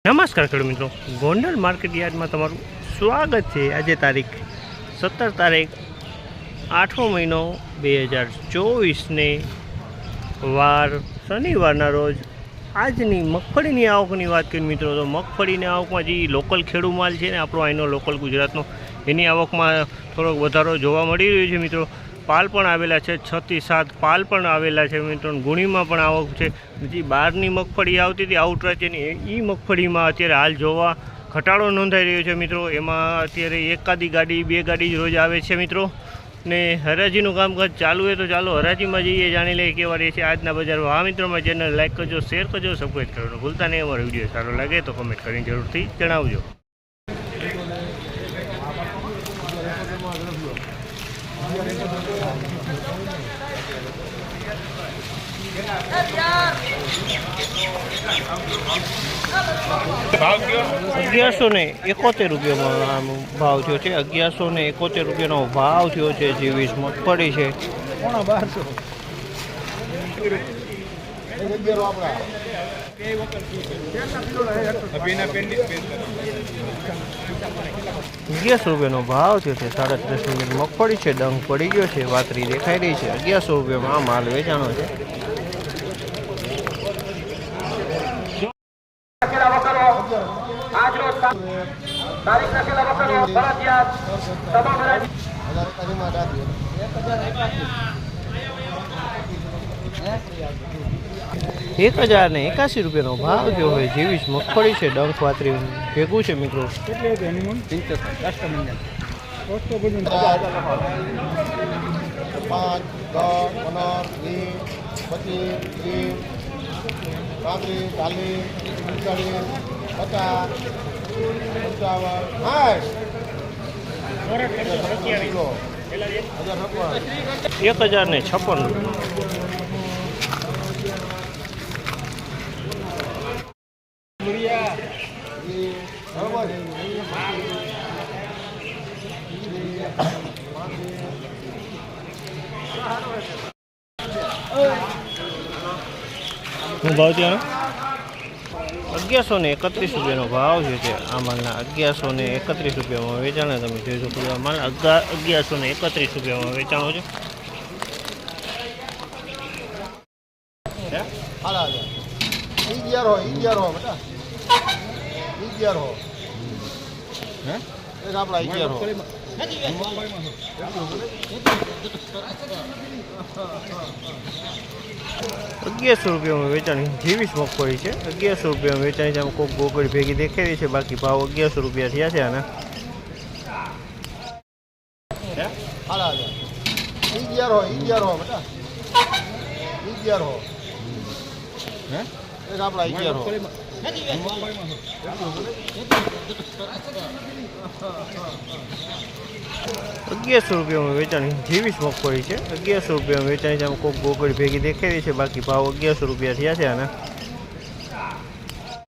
નમસ્કાર ખેડૂત મિત્રો, ગોંડલ માર્કેટ યાર્ડમાં તમારું સ્વાગત છે। આજે તારીખ 17 તારીખ 8મો મહિનો 2024ને વાર શનિવારના રોજ આજની મગફળીની આવકની વાત કરીએ મિત્રો, તો મગફળીની આવકમાં જે લોકલ ખેડૂ માલ છે ને આપણો અહીંનો લોકલ ગુજરાતનો, એની આવકમાં થોડોક વધારો જોવા મળી રહ્યો છે મિત્રો। પાલ પણ આવેલા છે, 6 થી 7 પાલ પણ આવેલા છે મિત્રો। ગુણીમાં પણ આવક છે। જે બહારની મગફળી આવતી હતી આઉટ રાજ્યની, એ મગફળીમાં અત્યારે હાલ જોવા ઘટાડો નોંધાઈ રહ્યો છે મિત્રો। એમાં અત્યારે એકાદી ગાડી બે ગાડી જ રોજ આવે છે મિત્રો। ને હરાજીનું કામકાજ ચાલુ હોય તો ચાલો હરાજીમાં જઈએ, જાણી લઈએ કેવા રહે છે આજના બજારો। આ મિત્રોમાં ચેનલ લાઈક કરજો, શેર કરજો, સબસ્ક્રાઈબ કરવાનું ભૂલતા નહીં। અમારો વિડીયો સારો લાગે તો કમેન્ટ કરીને જરૂરથી જણાવજો। ₹1171 ભાવ થયો છે। 1171 રૂપિયાનો ભાવ થયો છે। જેવીસ મગફળી છે 1100 રૂપિયાનો ભાવ થયો છે। 37 મગફળી છે, ડંગ પડી ગયો છે, વાતરી દેખાઈ રહી છે। 1100 રૂપિયામાં આ માલ વેચાણો છે। ₹1081 રૂપિયાનો ભાવ થયો હોય। જેવીસ મગફળી છે, ડંખ વાતરી ભેગું છે મિત્રો। ₹1056 ભાવ થયો। 1131 રૂપિયાનો ભાવ છે આ માલના। 1131 રૂપિયામાં વેચાણ તમે જોઈ શકો છો। આ માલ 1131 રૂપિયામાં વેચાણો છે। ₹1100 વેચાણી જેવીસ મગફળી છે। 1100 રૂપિયામાં વેચાણી છે। આમ કોઈક ગોગળી ભેગી દેખાઈ રહી છે, બાકી ભાવ 1100 રૂપિયા થયા છે આના। ₹1100 વેચાણી જેવીસ મગફળી છે। 1100 રૂપિયામાં વેચાણી છે। આમ કોઈક ગોગળી ભેગી દેખાઈ રહી છે, બાકી ભાવ 1100 રૂપિયા થયા છે આના।